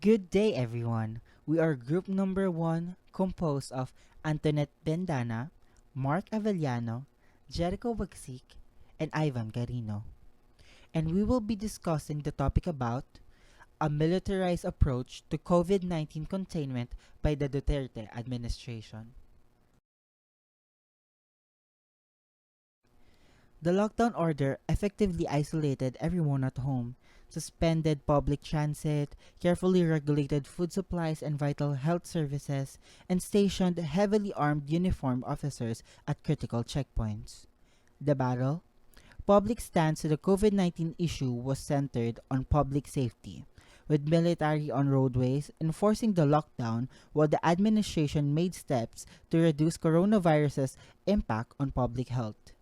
Good day, everyone. We are group number 1, composed of Antoinette Bendana, Mark Avellano, Jericho Bagsik, and Ivan Garino. And we will be discussing the topic about a militarized approach to COVID-19 containment by the Duterte administration. The lockdown order effectively isolated everyone at home, suspended public transit, carefully regulated food supplies and vital health services, and stationed heavily armed uniformed officers at critical checkpoints. The battle? Public stance to the COVID 19 issue was centered on public safety, with military on roadways enforcing the lockdown while the administration made steps to reduce coronavirus's impact on public health.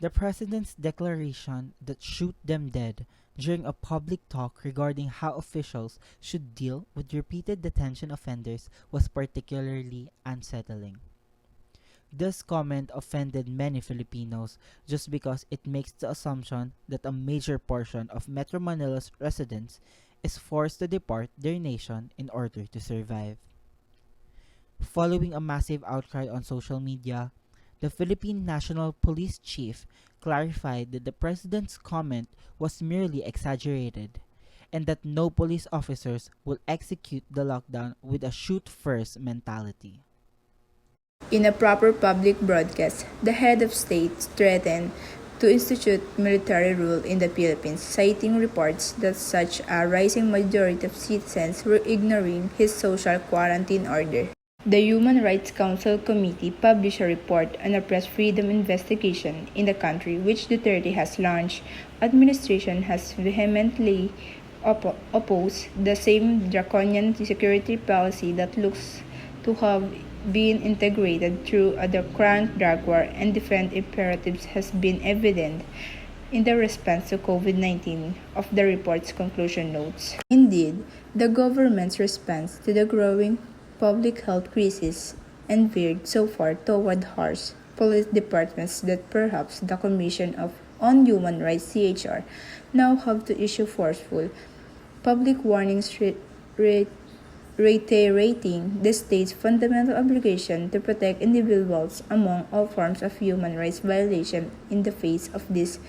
The president's declaration that shoot them dead during a public talk regarding how officials should deal with repeated detention offenders was particularly unsettling. This comment offended many Filipinos just because it makes the assumption that a major portion of Metro Manila's residents is forced to depart their nation in order to survive. Following a massive outcry on social media, the Philippine National Police Chief clarified that the president's comment was merely exaggerated and that no police officers will execute the lockdown with a shoot first mentality. In a proper public broadcast, the head of state threatened to institute military rule in the Philippines, citing reports that such a rising majority of citizens were ignoring his social quarantine order. The Human Rights Council Committee published a report on a press freedom investigation in the country which Duterte has launched. Administration has vehemently opposed the same draconian security policy that looks to have been integrated through the current drug war and defense imperatives has been evident in the response to COVID-19 of the report's conclusion notes. Indeed, the government's response to the growing public health crisis and veered so far toward harsh police departments that perhaps the Commission on Human Rights CHR now have to issue forceful public warnings reiterating the state's fundamental obligation to protect individuals among all forms of human rights violation in the face of this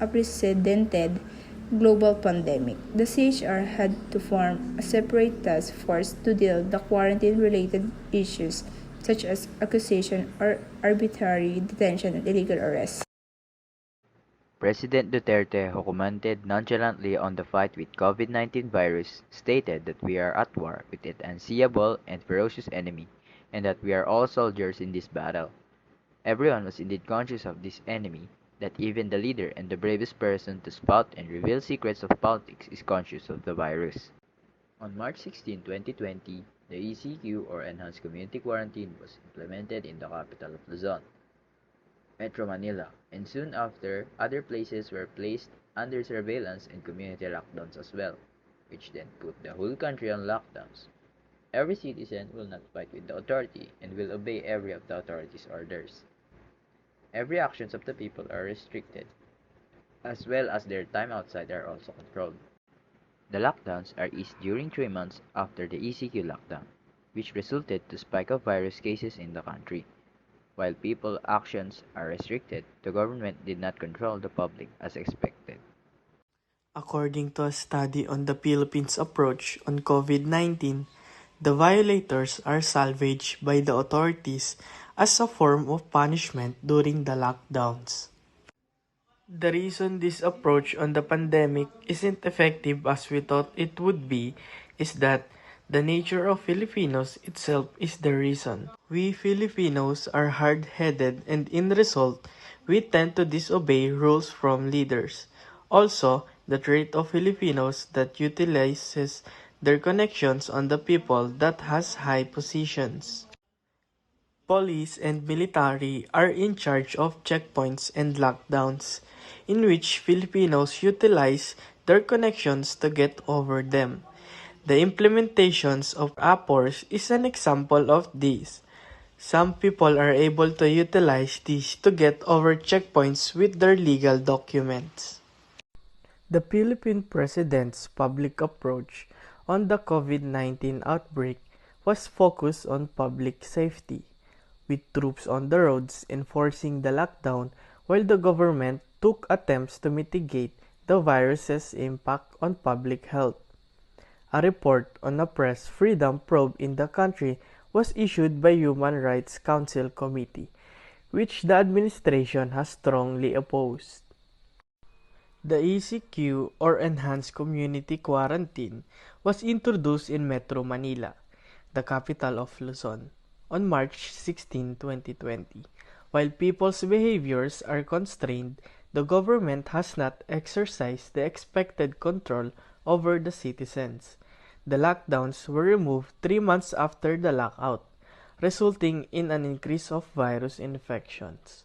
unprecedented global pandemic. The CHR had to form a separate task force to deal with the quarantine-related issues such as accusation or arbitrary detention and illegal arrest. President Duterte, who commented nonchalantly on the fight with COVID-19 virus, stated that we are at war with an unseeable and ferocious enemy, and that we are all soldiers in this battle. Everyone was indeed conscious of this enemy, that even the leader and the bravest person to spout and reveal secrets of politics is conscious of the virus. On March 16, 2020, the ECQ or Enhanced Community Quarantine was implemented in the capital of Luzon, Metro Manila, and soon after, other places were placed under surveillance and community lockdowns as well, which then put the whole country on lockdowns. Every citizen will not fight with the authority and will obey every of the authority's orders. Every actions of the people are restricted, as well as their time outside are also controlled. The lockdowns are eased during 3 months after the ECQ lockdown, which resulted to spike of virus cases in the country. While people actions are restricted, the government did not control the public as expected. According to a study on the Philippines' approach on COVID-19, the violators are salvaged by the authorities as a form of punishment during the lockdowns. The reason this approach on the pandemic isn't effective as we thought it would be is that the nature of Filipinos itself is the reason. We Filipinos are hard-headed and in result, we tend to disobey rules from leaders. Also, the trait of Filipinos that utilizes their connections on the people that has high positions. Police and military are in charge of checkpoints and lockdowns, in which Filipinos utilize their connections to get over them. The implementations of APORS is an example of this. Some people are able to utilize these to get over checkpoints with their legal documents. The Philippine President's public approach on the COVID-19 outbreak was focused on public safety, with troops on the roads enforcing the lockdown while the government took attempts to mitigate the virus's impact on public health. A report on a press freedom probe in the country was issued by Human Rights Council Committee, which the administration has strongly opposed. The ECQ, or Enhanced Community Quarantine, was introduced in Metro Manila, the capital of Luzon, on March 16, 2020. While people's behaviors are constrained, the government has not exercised the expected control over the citizens. The lockdowns were removed 3 months after the lockout, resulting in an increase of virus infections.